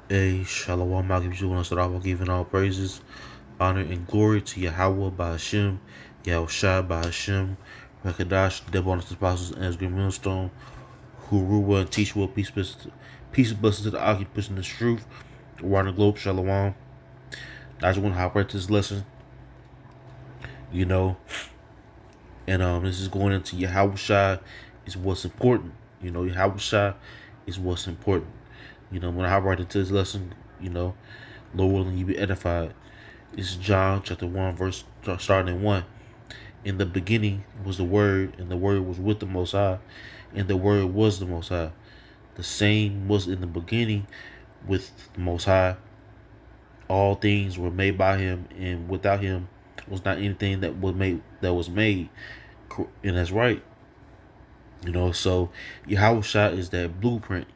A Shalom, I give you one start off giving all praises, honor, and glory to Yahweh by Hashem, Yahawashi by Hashem, Rekadash, the devil on the apostles, and as great millstone, who rule well and teach well, peace and blessings to the occupants in this truth, around the globe, Shalom. I just want to hop right to this lesson, you know, and this is going into Yahawashi is what's important, Yahawashi is what's important. When I hop right into this lesson, Lord willing, you be edified. This is John chapter 1, verse starting at 1. In the beginning was the Word, and the Word was with the Most High, and the Word was the Most High. The same was in the beginning with the Most High. All things were made by Him, and without Him was not anything that was made. And that's right. So Yahawashi is that blueprint.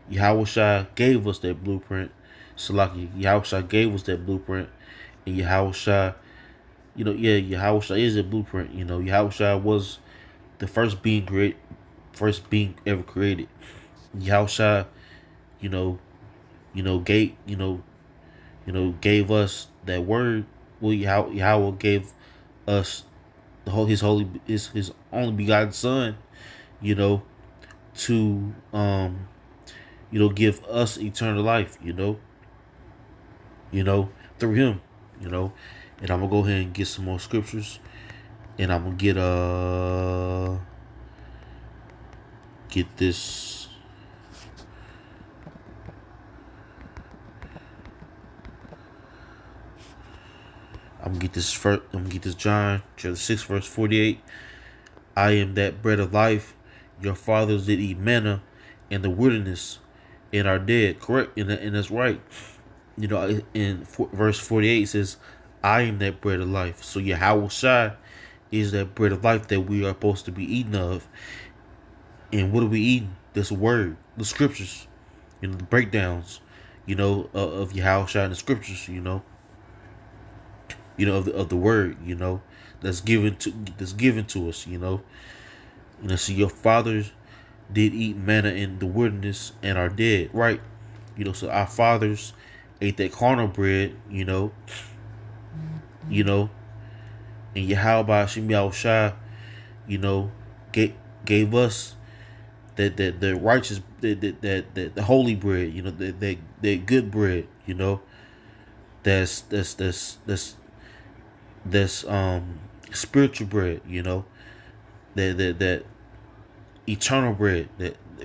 Yahawashi gave us that blueprint. Salaki, Yahawashi gave us that blueprint. And Yahawashi, Yahawashi is a blueprint. Yahawashi was the first being ever created. Yahawashi, you know, gave us that word. Well, Yahweh gave us his only begotten Son, to give us eternal life, through Him, And I'm gonna go ahead and get some more scriptures, and I'm gonna get this. I'm gonna get this first. I'm gonna get this John chapter 6 verse 48. I am that bread of life. Your fathers did eat manna in the wilderness and are dead. Correct, and that's right. Verse 48 it says, I am that bread of life. So Yahawashi is that bread of life that we are supposed to be eating of. And what are we eating? This word, the scriptures, the breakdowns, of Yahawashi and the scriptures, of the word, that's given to us, So your fathers did eat manna in the wilderness and are dead, right? So our fathers ate that carnal bread, and Yahweh Shem Yahawashi, gave us that the righteous the holy bread, that good bread, that's spiritual bread, that eternal bread,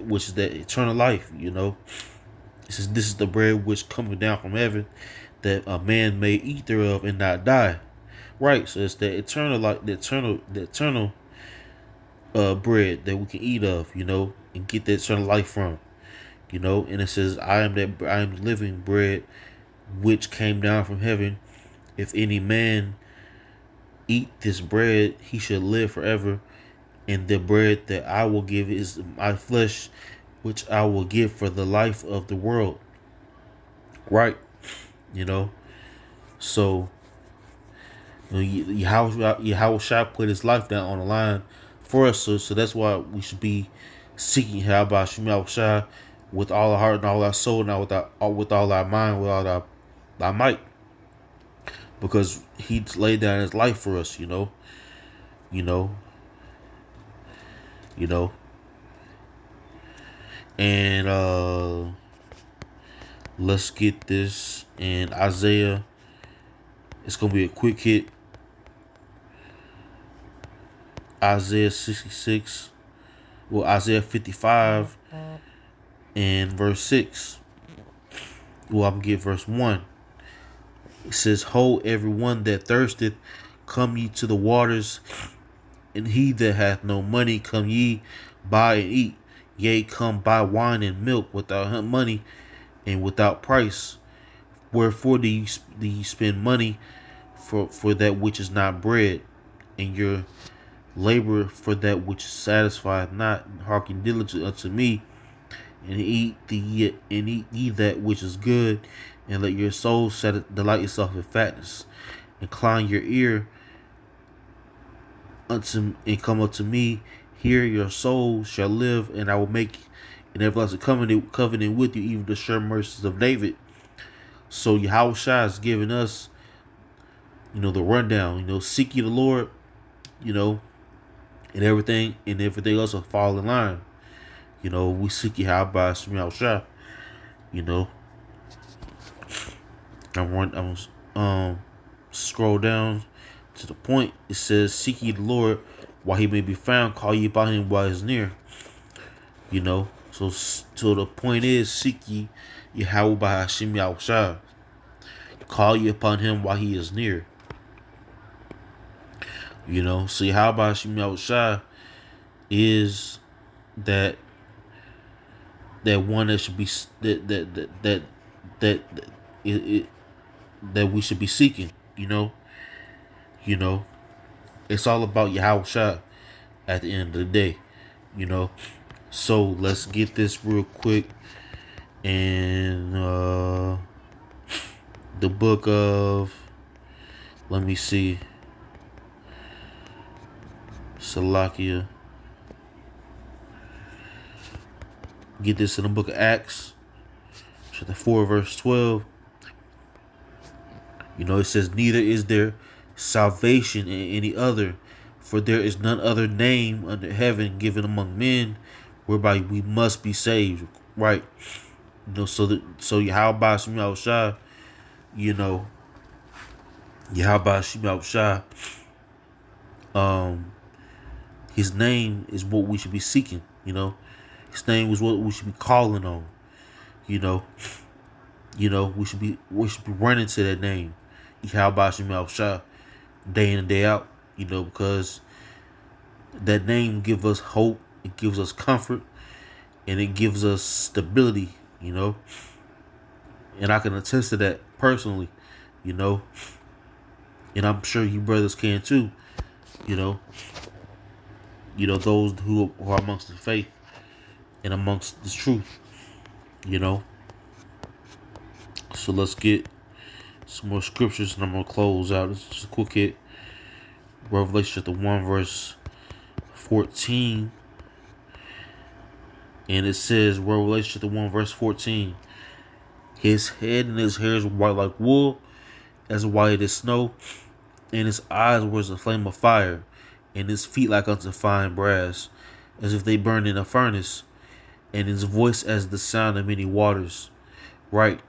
which is that eternal life, This is the bread which cometh down from heaven, that a man may eat thereof and not die. Right, so it's the eternal life, the eternal bread that we can eat of, and get that eternal life from, And it says, I am living bread which came down from heaven. If any man eat this bread, he shall live forever. And the bread that I will give is my flesh, which I will give for the life of the world. Right, So Yahawashi put his life down on the line for us, so that's why we should be seeking Yahawashi with all our heart and all our soul, and with all our mind, with all our might, because He laid down His life for us, you know, and let's get this in Isaiah. It's gonna be a quick hit. Isaiah 66, Isaiah 55 and verse 6. I'm gonna get verse 1. It says, Ho, everyone that thirsteth, come ye to the waters, and he that hath no money, come ye, buy and eat. Yea, come buy wine and milk without money and without price. Wherefore do you spend money for that which is not bread, and your labor for that which satisfieth not? Hearken diligently unto me, and eat ye that which is good, and let your soul delight itself in fatness. Incline your ear and come unto me. Here your soul shall live, and I will make an everlasting covenant with you, even the sure mercies of David. So Yahawashi is giving us, the rundown. Seek ye the Lord, you know, and everything else will fall in line. We seek Yahawashi. You know, I'm scroll down to the point. It says, "Seek ye the Lord while he may be found. Call ye upon him while he's near." So the point is, seek ye Yahweh by Hashem Yahushua. Call ye upon him while he is near. So Yahweh by Hashem Yahushua is that one that should be that it, that we should be seeking. You know, it's all about Yahushua at the end of the day. So let's get this real quick. And the book of, let me see, Salakia. Get this in the book of Acts, chapter 4, verse 12. It says, "Neither is there salvation in any other, for there is none other name under heaven given among men whereby we must be saved." Right. So Yahweh Shem Yahushua, Yahweh Shem Yahushua, his name is what we should be seeking. His name is what we should be calling on. We should be running to that name, Yahweh Shem Yahushua, day in and day out. Because that name gives us hope, it gives us comfort, and it gives us stability. And I can attest to that personally. And I'm sure you brothers can too. Those who are amongst the faith and amongst the truth. So let's get some more scriptures and I'm gonna close out. This is just a quick hit. Revelation chapter 1 verse 14. And it says, Revelation chapter 1 verse 14. "His head and his hair is white like wool, as white as snow, and his eyes were as a flame of fire, and his feet like unto fine brass, as if they burned in a furnace, and his voice as the sound of many waters." Right.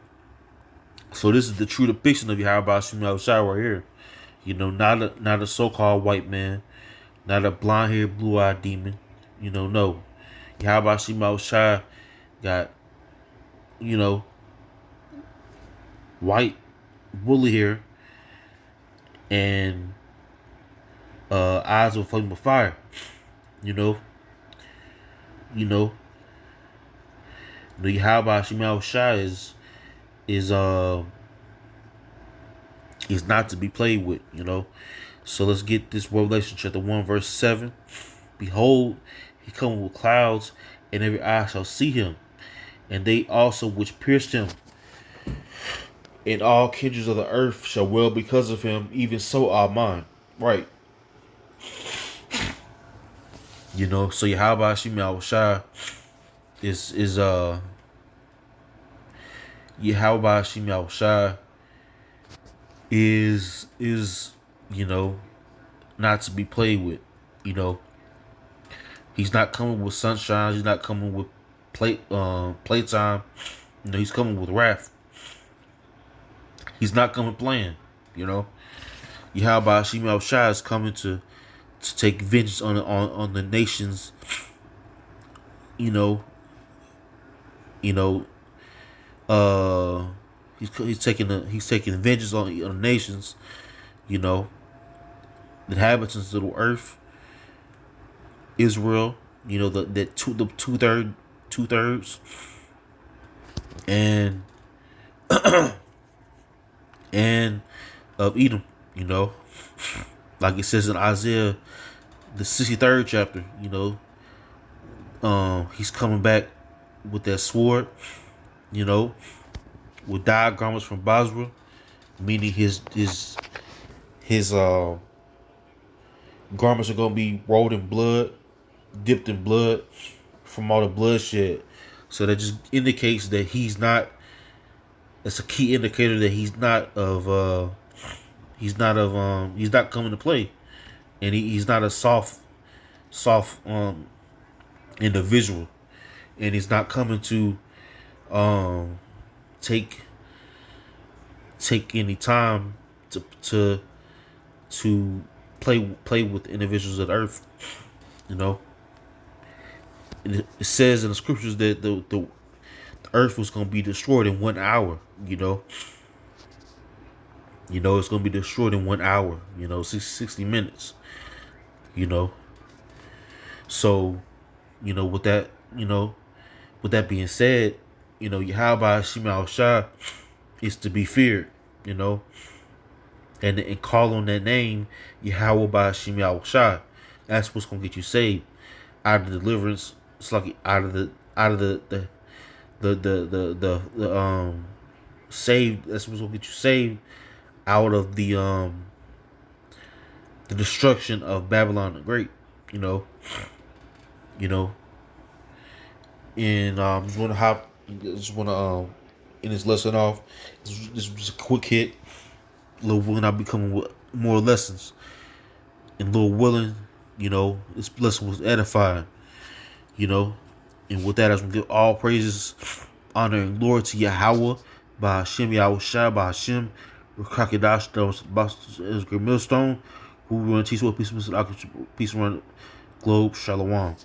So this is the true depiction of Yahweh Shem Yahushua right here. Not a so-called white man, not a blonde-haired, blue-eyed demon. No. Yahweh Shem Yahushua got, white, woolly hair, and eyes of a flame of fire. The Yahweh Shem Yahushua is not to be played with. So let's get this Revelation chapter 1 verse 7. "Behold, he cometh with clouds, and every eye shall see him, and they also which pierced him, and all kindreds of the earth shall wail because of him, even so Amen." Right. So Yahweh Shem Yahushua is Yahweh Shem Yahushua is not to be played with. He's not coming with sunshine. He's not coming with playtime. He's coming with wrath. He's not coming playing. Yahweh Shem Yahushua is coming to take vengeance on the nations. He's taking vengeance on the nations. The inhabitants of the earth, Israel. The two thirds, and and of Edom. Like it says in Isaiah, the 63rd chapter. He's coming back with that sword. With dyed garments from Basra, meaning his garments are gonna be rolled in blood, dipped in blood from all the bloodshed. So that just indicates that he's not It's a key indicator that he's not coming to play, and he's not a soft individual, and he's not coming to um take take any time to play with individuals of the earth. You know, it says in the scriptures that the earth was going to be destroyed in 1 hour. It's going to be destroyed in 1 hour. 60 minutes. You know, so with that, with that being said, Yahawashi Shah is to be feared. And call on that name, Yahawashi Shah. That's what's gonna get you saved out of deliverance. It's like out of the saved. That's what's gonna get you saved out of the destruction of Babylon the Great. You know, you know, and just wanna hop. Just wanna end this lesson off. This was a quick hit. Lord willing, I'll be coming with more lessons. And Lord willing, this lesson was edifying. And with that, I just want to give all praises, honor, and glory to Yahweh, by Hashem, Yahawashi, by Hashem, Rakakadash, that great millstone, who we want to teach what peace around the globe, Shalom.